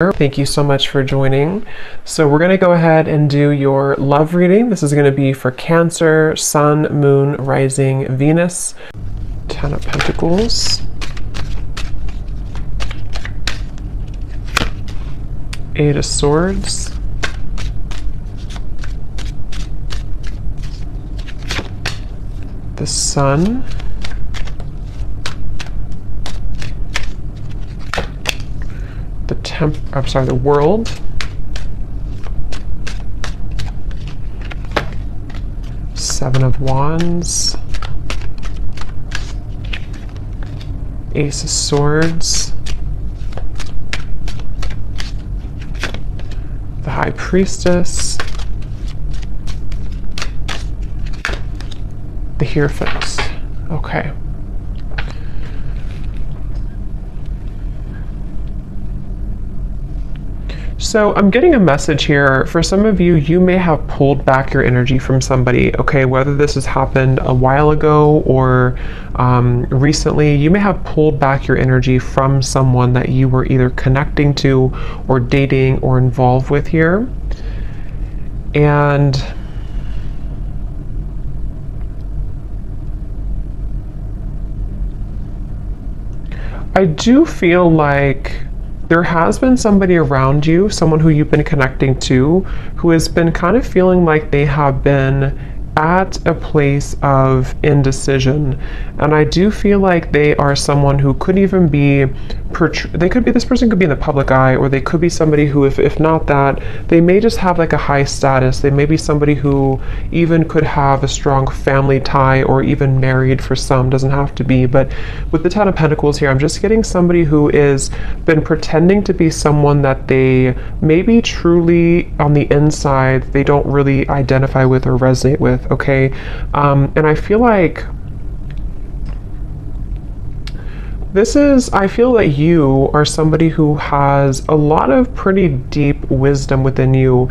Thank you so much for joining. So we're going to go ahead and do your love reading. This is going to be for Cancer, Sun, Moon, Rising, Venus. 10 of Pentacles. Eight of Swords. The Sun. The World. Seven of Wands. Ace of Swords. The High Priestess. The Hierophant. Okay. So I'm getting a message here. For some of you, you may have pulled back your energy from somebody, okay? Whether this has happened a while ago or recently, you may have pulled back your energy from someone that you were either connecting to or dating or involved with here. And I do feel like there has been somebody around you, someone who you've been connecting to, who has been kind of feeling like they have been at a place of indecision. And I do feel like they are someone who could even be, this person could be in the public eye, or they could be somebody who, if not that, they may just have like a high status. They may be somebody who even could have a strong family tie, or even married for some, doesn't have to be. But with the Ten of Pentacles here, I'm just getting somebody who is been pretending to be someone that they maybe truly on the inside, they don't really identify with or resonate with. Okay, and I feel like I feel that you are somebody who has a lot of pretty deep wisdom within you.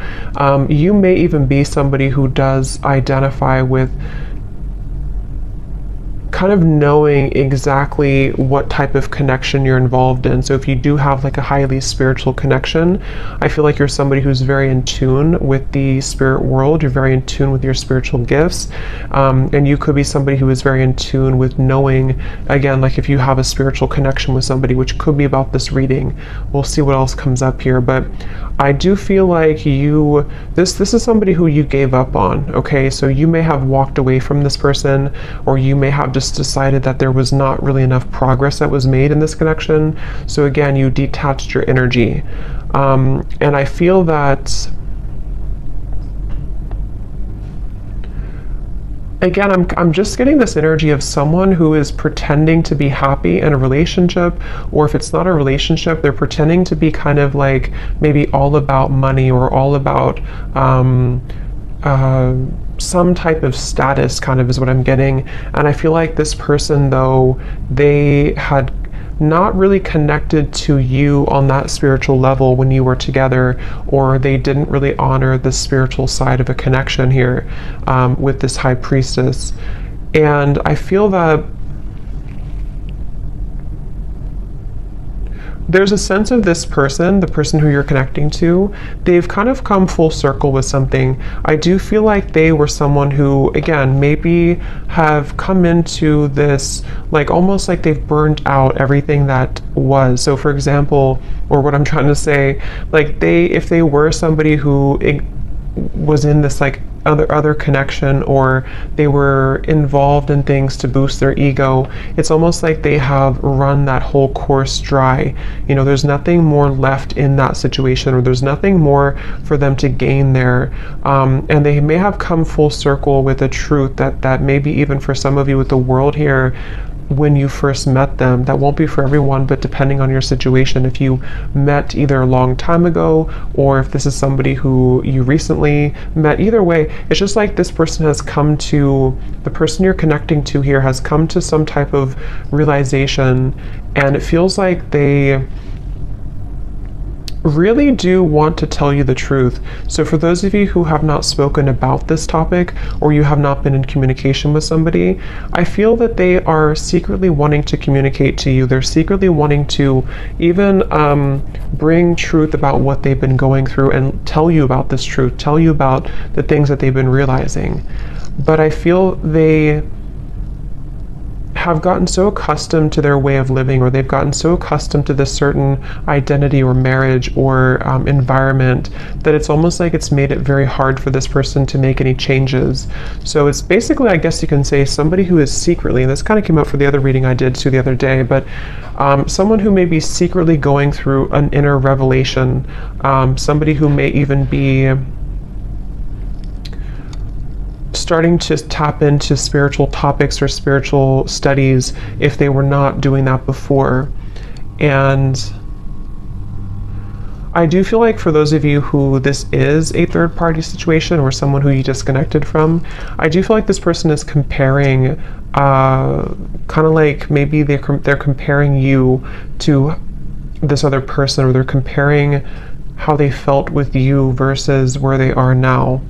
You may even be somebody who does identify with kind of knowing exactly what type of connection you're involved in. So if you do have like a highly spiritual connection, I feel like you're somebody who's very in tune with the spirit world. You're very in tune with your spiritual gifts. And you could be somebody who is very in tune with knowing, again, like if you have a spiritual connection with somebody, which could be about this reading. We'll see what else comes up here. But I do feel like this is somebody who you gave up on, okay? So you may have walked away from this person, or you may have just decided that there was not really enough progress that was made in this connection. So again, you detached your energy. And I feel that, again, I'm just getting this energy of someone who is pretending to be happy in a relationship, or if it's not a relationship, they're pretending to be kind of like maybe all about money, or all about some type of status, kind of is what I'm getting. And I feel like this person, though, they had not really connected to you on that spiritual level when you were together, or they didn't really honor the spiritual side of a connection here with this High Priestess. And I feel that there's a sense of this person, the person who you're connecting to, they've kind of come full circle with something. I do feel like they were someone who, again, maybe have come into this, like almost like they've burned out everything that was. So for example, or what I'm trying to say, like if they were somebody who was in this like other connection, or they were involved in things to boost their ego, it's almost like they have run that whole course dry. You know, there's nothing more left in that situation, or there's nothing more for them to gain there. And they may have come full circle with a truth that maybe even for some of you with the world here, when you first met them, that won't be for everyone, but depending on your situation, if you met either a long time ago, or if this is somebody who you recently met, either way, it's just like this person has come to, the person you're connecting to here has come to some type of realization, and it feels like they really do want to tell you the truth. So for those of you who have not spoken about this topic, or you have not been in communication with somebody, I feel that they are secretly wanting to communicate to you. They're secretly wanting to even bring truth about what they've been going through and tell you about this truth, tell you about the things that they've been realizing. But I feel they have gotten so accustomed to their way of living, or they've gotten so accustomed to this certain identity or marriage or environment, that it's almost like it's made it very hard for this person to make any changes. So it's basically, I guess you can say, somebody who is secretly, and this kind of came up for the other reading I did too the other day, but someone who may be secretly going through an inner revelation, somebody who may even be starting to tap into spiritual topics or spiritual studies if they were not doing that before. And I do feel like for those of you who this is a third party situation, or someone who you disconnected from, I do feel like this person is comparing, kind of like maybe they're comparing you to this other person, or they're comparing how they felt with you versus where they are now.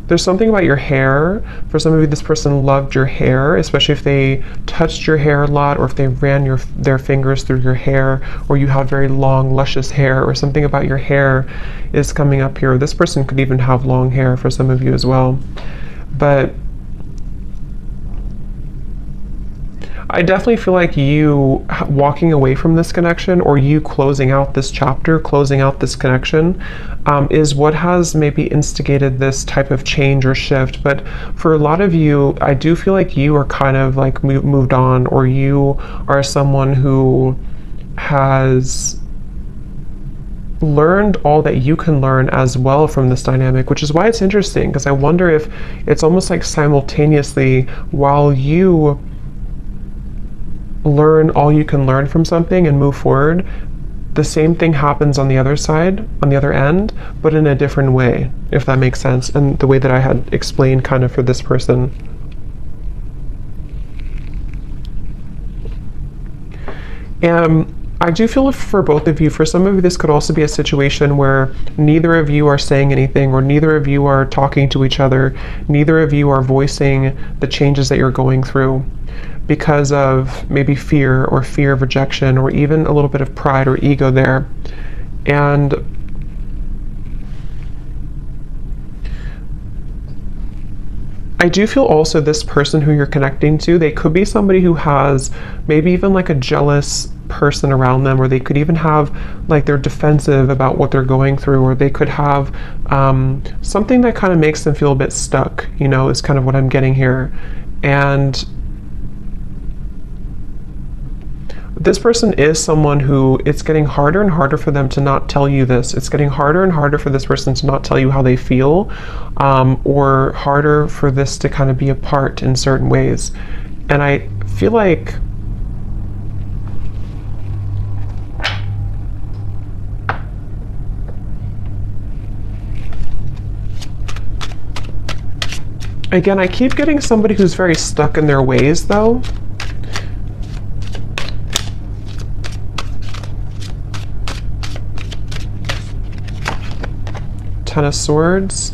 There's something about your hair. For some of you, this person loved your hair, especially if they touched your hair a lot, or if they ran their fingers through your hair, or you have very long, luscious hair, or something about your hair is coming up here. This person could even have long hair for some of you as well. But I definitely feel like you walking away from this connection, or you closing out this chapter, closing out this connection, is what has maybe instigated this type of change or shift. But for a lot of you, I do feel like you are kind of like moved on, or you are someone who has learned all that you can learn as well from this dynamic, which is why it's interesting, because I wonder if it's almost like simultaneously, while you learn all you can learn from something and move forward, the same thing happens on the other side, on the other end, but in a different way, if that makes sense, and the way that I had explained kind of for this person. I do feel for both of you, for some of you, this could also be a situation where neither of you are saying anything, or neither of you are talking to each other, neither of you are voicing the changes that you're going through, because of maybe fear of rejection, or even a little bit of pride or ego there. And I do feel also this person who you're connecting to, they could be somebody who has maybe even like a jealous person around them, or they could even have like they're defensive about what they're going through, or they could have something that kind of makes them feel a bit stuck, you know, is kind of what I'm getting here. And this person is someone who, it's getting harder and harder for them to not tell you this. It's getting harder and harder for this person to not tell you how they feel, or harder for this to kind of be apart in certain ways. And I feel like again, I keep getting somebody who's very stuck in their ways though. Ten of Swords.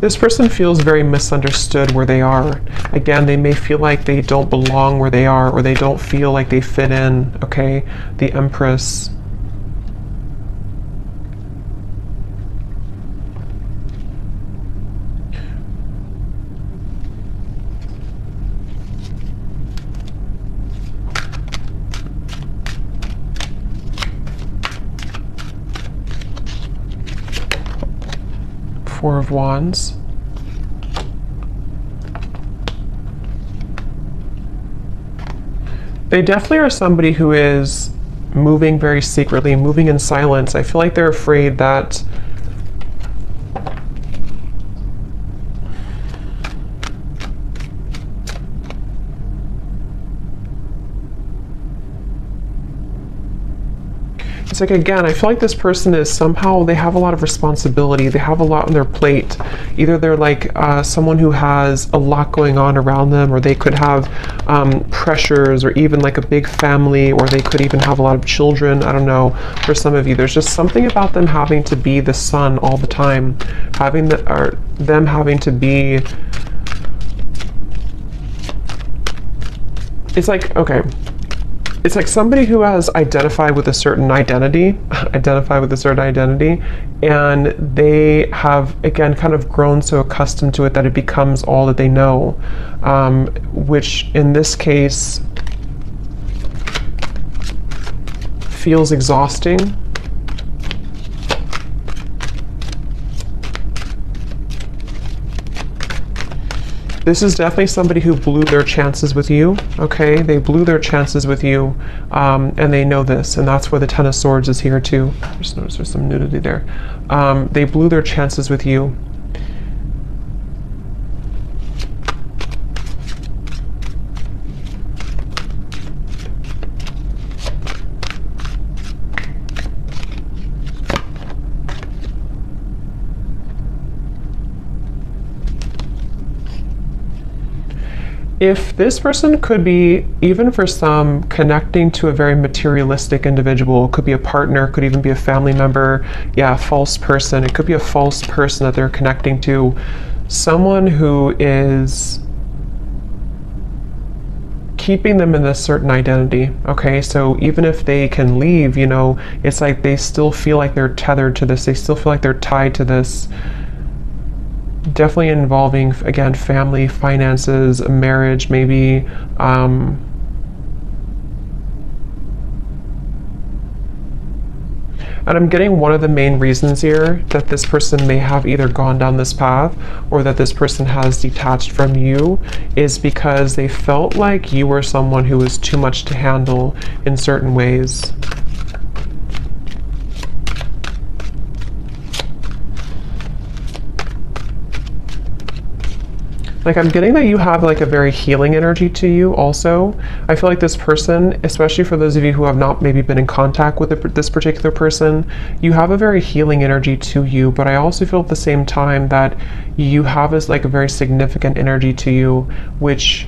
This person feels very misunderstood where they are. Again, they may feel like they don't belong where they are, or they don't feel like they fit in, okay? The Empress. Four of Wands. They definitely are somebody who is moving very secretly, moving in silence. I feel like they're afraid that It's like, again, I feel like this person is somehow, they have a lot of responsibility. They have a lot on their plate. Either they're like someone who has a lot going on around them, or they could have pressures, or even like a big family, or they could even have a lot of children. I don't know. For some of you, there's just something about them having to be the sun all the time, or them having to be. It's like, okay. It's like somebody who has identified with a certain identity, and they have, again, kind of grown so accustomed to it that it becomes all that they know, which in this case feels exhausting. This is definitely somebody who blew their chances with you, okay? They blew their chances with you, and they know this, and that's where the Ten of Swords is here too. Just notice there's some nudity there. They blew their chances with you. If this person could be, even for some, connecting to a very materialistic individual, could be a partner, could even be a family member, yeah, a false person. It could be a false person that they're connecting to, someone who is keeping them in this certain identity, okay? So even if they can leave, you know, it's like they still feel like they're tethered to this, they still feel like they're tied to this. Definitely involving, again, family, finances, marriage, maybe. And I'm getting one of the main reasons here that this person may have either gone down this path or that this person has detached from you is because they felt like you were someone who was too much to handle in certain ways. Like, I'm getting that you have like a very healing energy to you also. I feel like this person, especially for those of you who have not maybe been in contact with this particular person, you have a very healing energy to you, but I also feel at the same time that you have this like a very significant energy to you, which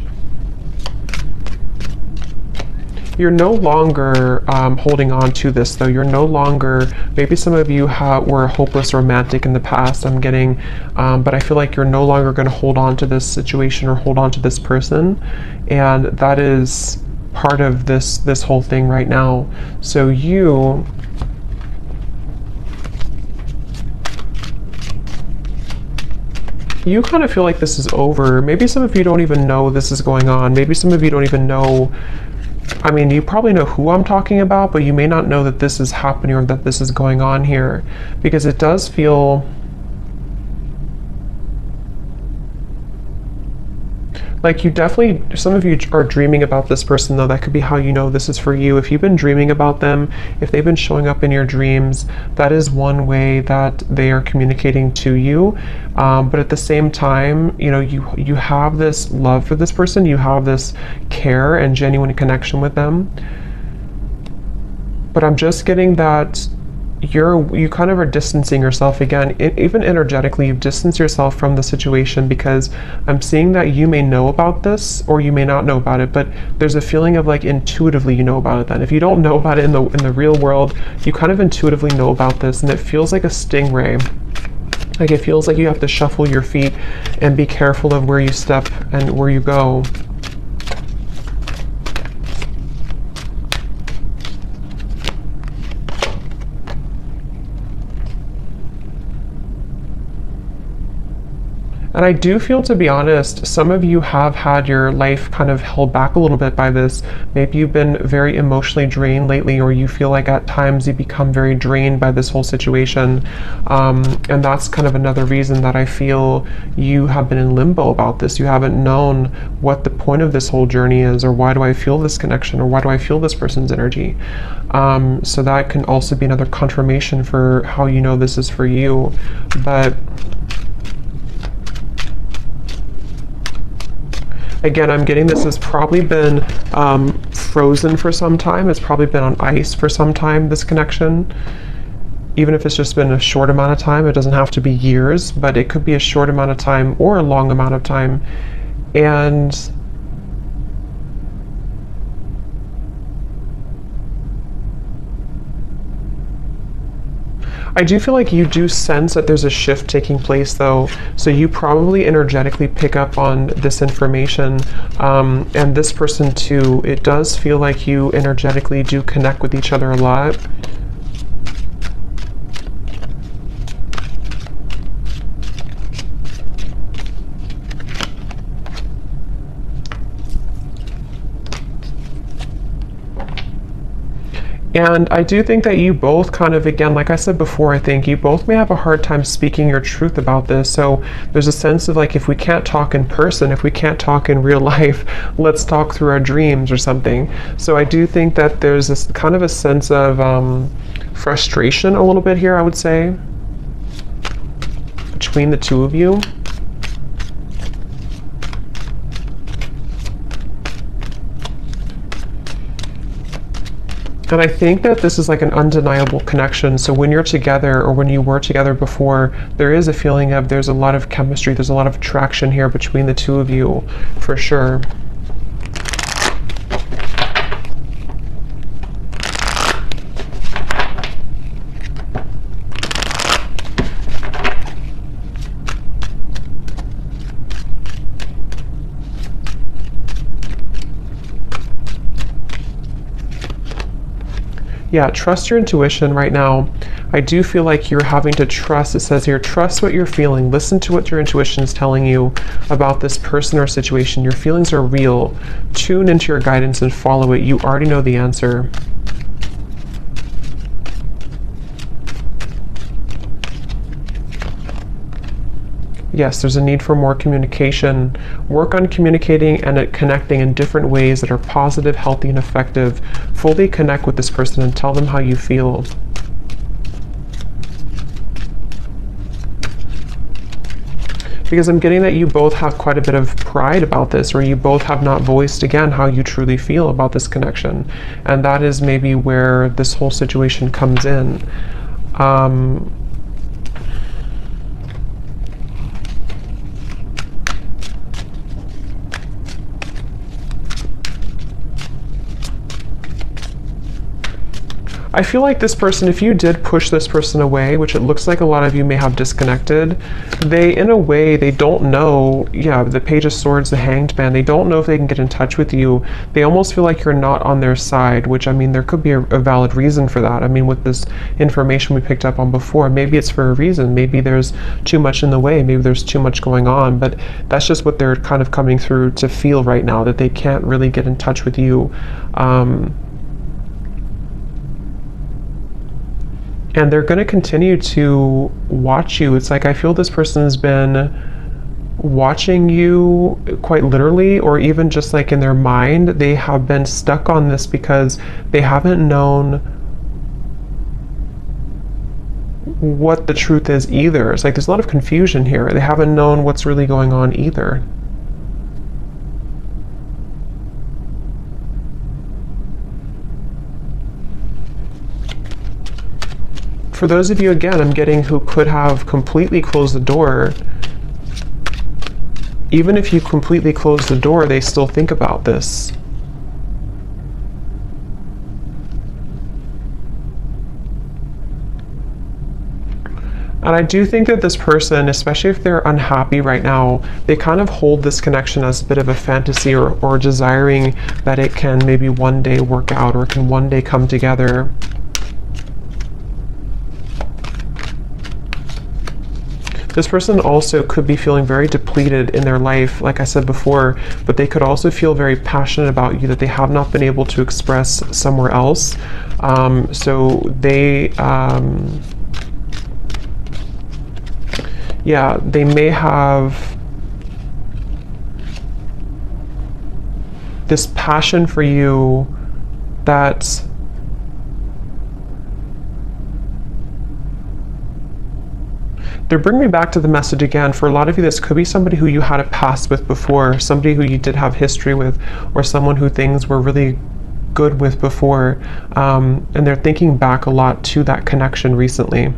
you're no longer holding on to this, though. You're no longer, maybe some of you were a hopeless romantic in the past, I'm getting, but I feel like you're no longer going to hold on to this situation or hold on to this person. And that is part of this whole thing right now. So you kind of feel like this is over. Maybe some of you don't even know this is going on. Maybe some of you don't even know. I mean, you probably know who I'm talking about, but you may not know that this is happening or that this is going on here, because it does feel like you definitely, some of you are dreaming about this person, though. That could be how you know this is for you. If you've been dreaming about them, if they've been showing up in your dreams, that is one way that they are communicating to you. But at the same time, you know, you have this love for this person, you have this care and genuine connection with them. But I'm just getting that you kind of are distancing yourself again, even energetically. You've distanced yourself from the situation because I'm seeing that you may know about this or you may not know about it, but there's a feeling of like intuitively you know about it. Then if you don't know about it in the real world, you kind of intuitively know about this, and it feels like a stingray. Like it feels like you have to shuffle your feet and be careful of where you step and where you go. And I do feel, to be honest, some of you have had your life kind of held back a little bit by this. Maybe you've been very emotionally drained lately, or you feel like at times you become very drained by this whole situation. And that's kind of another reason that I feel you have been in limbo about this. You haven't known what the point of this whole journey is, or why do I feel this connection, or why do I feel this person's energy. So that can also be another confirmation for how you know this is for you. But again, I'm getting this has probably been frozen for some time. It's probably been on ice for some time, this connection. Even if it's just been a short amount of time, it doesn't have to be years, but it could be a short amount of time or a long amount of time. And I do feel like you do sense that there's a shift taking place though, so you probably energetically pick up on this information, and this person too. It does feel like you energetically do connect with each other a lot. And I do think that you both kind of, again, like I said before, I think you both may have a hard time speaking your truth about this. So there's a sense of like, if we can't talk in person, if we can't talk in real life, let's talk through our dreams or something. So I do think that there's this kind of a sense of frustration a little bit here, I would say, between the two of you. And I think that this is like an undeniable connection. So when you're together, or when you were together before, there is a feeling of there's a lot of chemistry, there's a lot of attraction here between the two of you, for sure. Yeah, trust your intuition right now. I do feel like you're having to trust. It says here, trust what you're feeling. Listen to what your intuition is telling you about this person or situation. Your feelings are real. Tune into your guidance and follow it. You already know the answer. Yes, there's a need for more communication. Work on communicating and connecting in different ways that are positive, healthy, and effective. Fully connect with this person and tell them how you feel. Because I'm getting that you both have quite a bit of pride about this, or you both have not voiced, again, how you truly feel about this connection. And that is maybe where this whole situation comes in. I feel like this person, if you did push this person away, which it looks like a lot of you may have disconnected, they, in a way, they don't know, yeah, the Page of Swords, the Hanged Man, they don't know if they can get in touch with you. They almost feel like you're not on their side, which, I mean, there could be a valid reason for that. I mean, with this information we picked up on before, maybe it's for a reason. Maybe there's too much in the way. Maybe there's too much going on, but that's just what they're kind of coming through to feel right now, that they can't really get in touch with you. And they're going to continue to watch you. It's like I feel this person has been watching you quite literally, or even just like in their mind. They have been stuck on this because they haven't known what the truth is either. It's like there's a lot of confusion here. They haven't known what's really going on either. For those of you, again, I'm getting who could have completely closed the door, even if you completely close the door, they still think about this. And I do think that this person, especially if they're unhappy right now, they kind of hold this connection as a bit of a fantasy, or desiring that it can maybe one day work out, or can one day come together. This person also could be feeling very depleted in their life, like I said before, but they could also feel very passionate about you that they have not been able to express somewhere else. So they, yeah, they may have this passion for you that they're bringing me back to the message again. For a lot of you, this could be somebody who you had a past with before, somebody who you did have history with, or someone who things were really good with before, and they're thinking back a lot to that connection recently.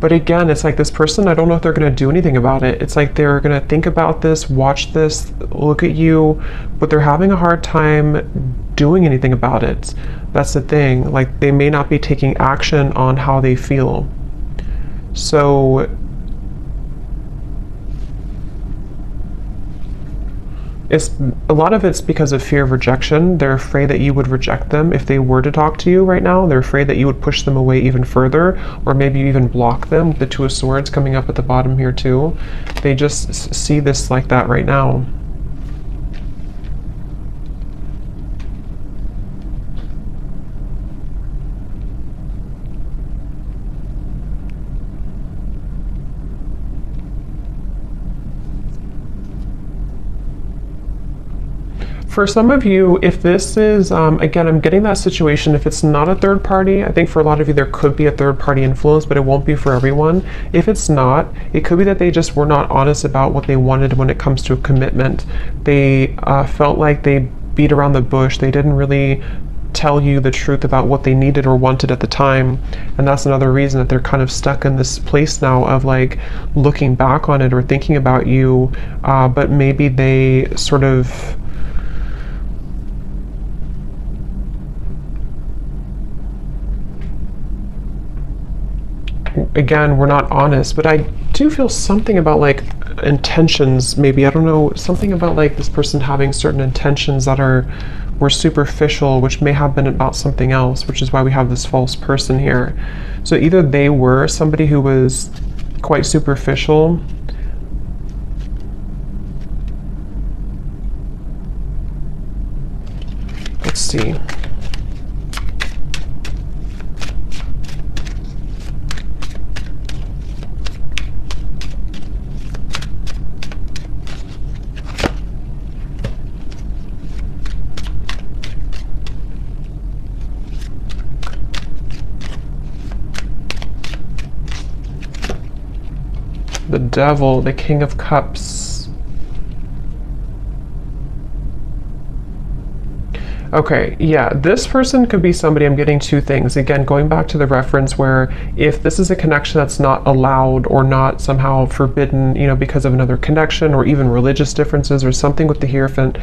But again, it's like this person, I don't know if they're going to do anything about it. It's like they're going to think about this, watch this, look at you, but they're having a hard time doing anything about it. That's the thing. Like, they may not be taking action on how they feel. So a lot of it's because of fear of rejection. They're afraid that you would reject them if they were to talk to you right now. They're afraid that you would push them away even further, or maybe even block them. The Two of Swords coming up at the bottom here too. They just see this like that right now. For some of you, if this is, again, I'm getting that situation, if it's not a third party, I think for a lot of you there could be a third party influence, but it won't be for everyone. If it's not, it could be that they just were not honest about what they wanted when it comes to a commitment. They felt like they beat around the bush. They didn't really tell you the truth about what they needed or wanted at the time. And that's another reason that they're kind of stuck in this place now of like looking back on it or thinking about you, but maybe they sort of again, we're not honest, but I do feel something about like intentions, maybe, I don't know, something about like this person having certain intentions that were superficial, which may have been about something else, which is why we have this false person here. So either they were somebody who was quite superficial, let's see. The Devil, the King of Cups. Okay, yeah, this person could be somebody, I'm getting two things. Again, going back to the reference where if this is a connection that's not allowed or not somehow forbidden, you know, because of another connection or even religious differences or something with the Hierophant,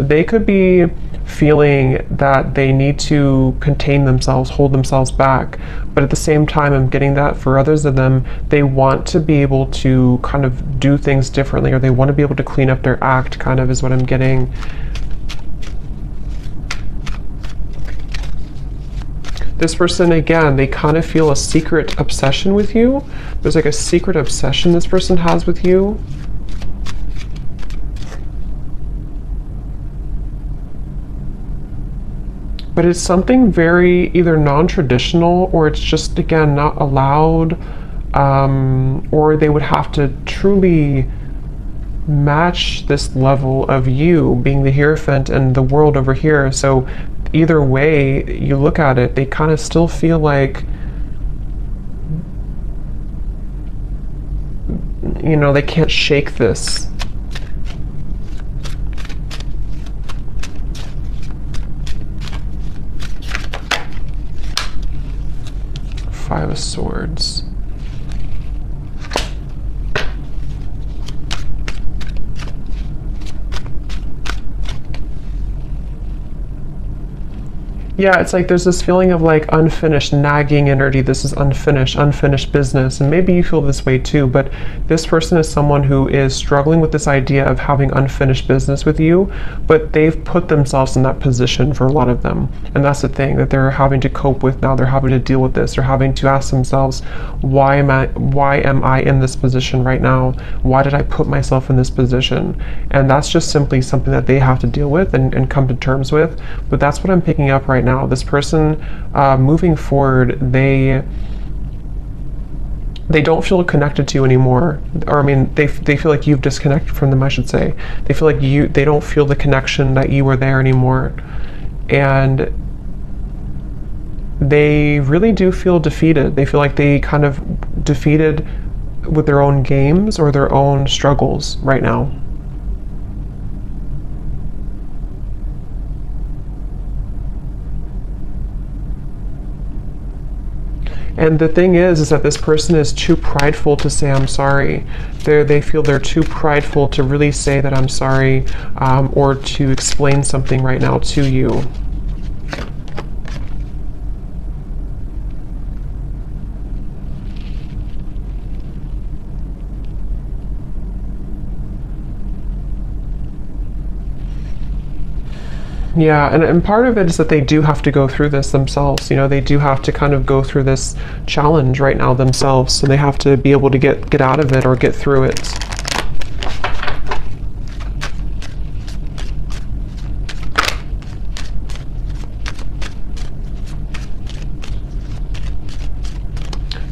they could be feeling that they need to contain themselves, hold themselves back. But at the same time, I'm getting that for others of them, they want to be able to kind of do things differently, or they want to be able to clean up their act, kind of is what I'm getting. This person, again, they kind of feel a secret obsession with you. There's like a secret obsession this person has with you. But it's something very either non-traditional, or it's just, again, not allowed, or they would have to truly match this level of you being the Hierophant and the world over here. So either way you look at it, they kind of still feel like, you know, they can't shake this. Five of Swords. Yeah, it's like there's this feeling of like unfinished, nagging energy. This is unfinished business. And maybe you feel this way too, but this person is someone who is struggling with this idea of having unfinished business with you, but they've put themselves in that position for a lot of them. And that's the thing that they're having to cope with now. They're having to deal with this. They're having to ask themselves, why am I in this position right now? Why did I put myself in this position? And that's just simply something that they have to deal with and come to terms with. But that's what I'm picking up right now. This person, moving forward, they don't feel connected to you anymore, or I mean, they feel like you've disconnected from them, I should say. They feel like they don't feel the connection that you were there anymore. and they really do feel defeated. They feel like they kind of defeated with their own games or their own struggles right now. And the thing is that this person is too prideful to say I'm sorry. They feel they're too prideful to really say that I'm sorry, or to explain something right now to you. Yeah, and part of it is that they do have to go through this themselves. You know, they do have to kind of go through this challenge right now themselves. So they have to be able to get out of it or get through it.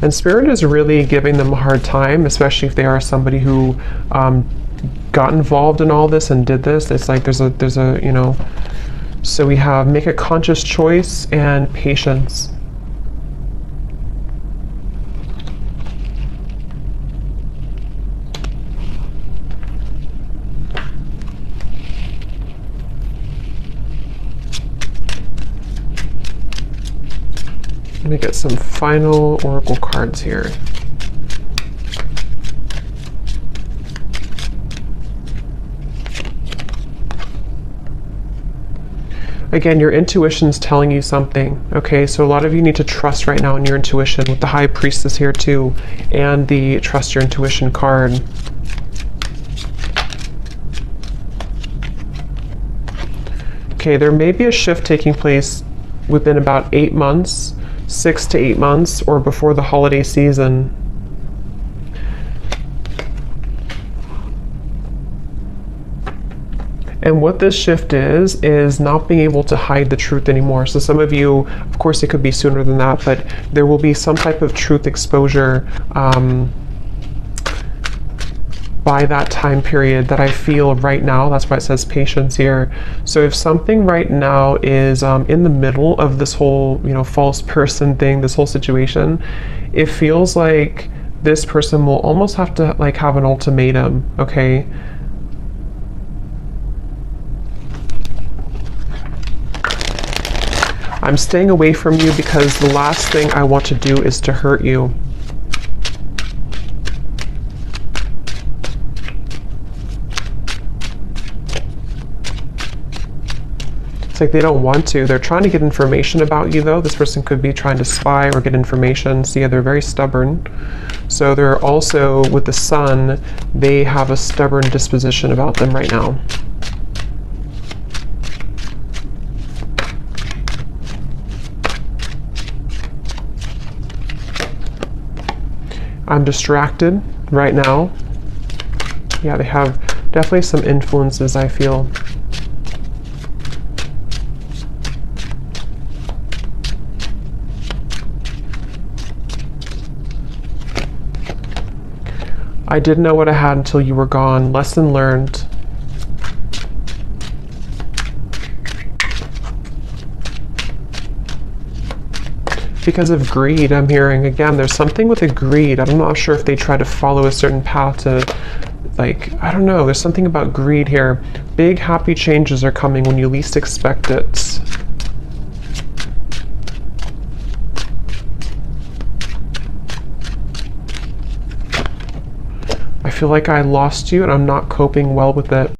And Spirit is really giving them a hard time, especially if they are somebody who got involved in all this and did this. It's like there's a you know. So we have make a conscious choice and patience. Let me get some final oracle cards here. Again, your intuition's telling you something, okay? So a lot of you need to trust right now in your intuition with the High Priestess here too, and the Trust Your Intuition card. Okay, there may be a shift taking place within about 8 months, 6 to 8 months, or before the holiday season. And what this shift is not being able to hide the truth anymore. So some of you, of course it could be sooner than that, but there will be some type of truth exposure by that time period that I feel right now. That's why it says patience here. So if something right now is in the middle of this whole, you know, false person thing, this whole situation, it feels like this person will almost have to like have an ultimatum, okay? I'm staying away from you because the last thing I want to do is to hurt you. It's like they don't want to. They're trying to get information about you though. This person could be trying to spy or get information. See, they're very stubborn. So they're also, with the Sun, they have a stubborn disposition about them right now. I'm distracted right now. Yeah, they have definitely some influences, I feel. I didn't know what I had until you were gone. Lesson learned. Because of greed, I'm hearing. Again, there's something with a greed. I'm not sure if they try to follow a certain path to, like, I don't know. There's something about greed here. Big happy changes are coming when you least expect it. I feel like I lost you and I'm not coping well with it.